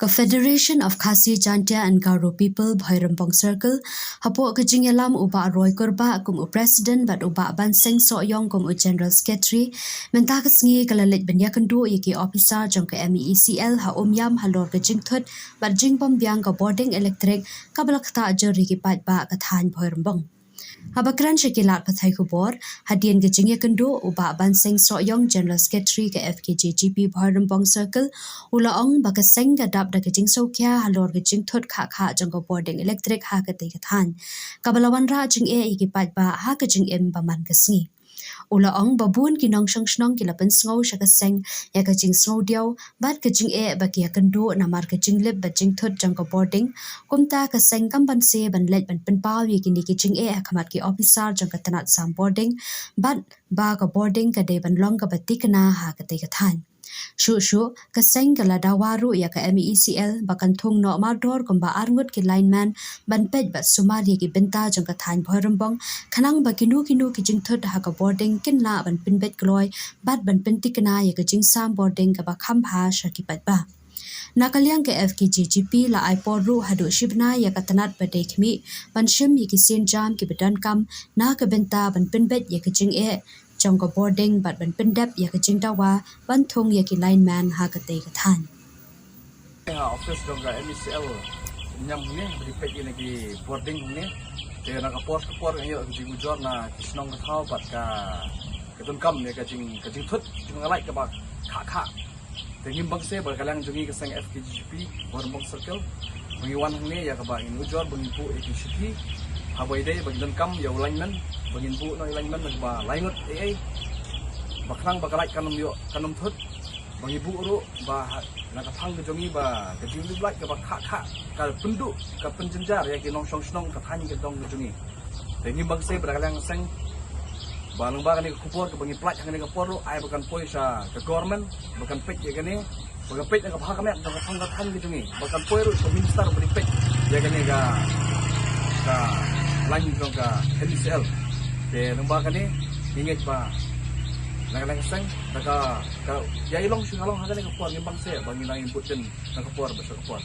A Federation of Khasi, Chantia and Garo people, Bhairampong Circle, hapo kajingalam uba Roy Kurba kum President but uba Ban Seng Soyong kum General Secretary, mentakas ngi kalalit banyakandu yaki officer jong ka MECL ha umyam halor kajing thut, but jing bombyang ka boarding electric kabalak ta jori ki pat ba kathan Bhairampong. Habakran Shakilat Pathai Kubor, Hadian Gajingya Kando, Uba Ban Seng Soyong, General Secretary ka FKJGP Bhairampong Circle, Ulaong Bakaseng Gadap da Gajing Sokya, Halor Gajing Thut Kaka Jangko Boarding Electric Hakatay Kabalawan Ra Jing Ikipat Ba Hakajing Baman Kasngi. Ulaong babun kinong shnong kilapan sngow shakaseng ya kajing sngow diaw bat kajing baki yakando namar kajing lip bajing thut jangko boarding kumta kaseng kamban se ban let ban penpaw yakini kajing akamat ki officer jangka tanat sam boarding bat ba ka boarding kade ban long ka batikna ha katay kathan. Shu kaseng kaladawaru ya ka MECL bakan thung no mador kumba arngut ki lineman ban pej bat sumari ki benta jang ka than Bhairampong khanang ba kinu ki jing thut ha ka boarding kin la ban pin bet gloi bat ban pin tikna ya ka jing sam boarding ka ba kham bha shaki pat ba Nakalyang ke FKJGP la aipor ru hadu shibna ya katanat badekmi ban shim ya ki sen jam ki bedan kam na ka benta ban pin bet ya ka jing Jangko boarding bat ban pendap ya kajing dawa ban thong ya ki lineman ha katay kathan. Office dong ka MECL nyam ni beripet ini ki boarding ni dia nak kapor ayo di ujor na kisnong kathau bat ka ketun kam ya kajing thut jing ngalai ka ba kha tengim bangse berkalang jungi keseng FKJGP Bhairampong Circle mengiwan ni ya ka ba in ujor bengipu ekishiki habai dai bagidan kam ya lineman bagin bu no lineman ba laingot bakrang bakalai kanum thut bagi bu ru ba nakaphang ke jongi ba kajing liblai ka ba kha ka pendu ka penjenjar ya ki nong snong ka thani ke dong jongi tengi bangse berkalang seng balung ba kani kupor ke bangi plat kani ka poru ai bakan poisa ke government bakan pet ya kani bakan pet ka phang kamet ka phang ka thani ke jongi bakan poiru so minister beri pet ya kani ka lain dong ka MECL ke lembah kani ingat ba lang seng ka ya ilong singalong hagan ka puan gimbang se bangi na input din ka puan ba sa puan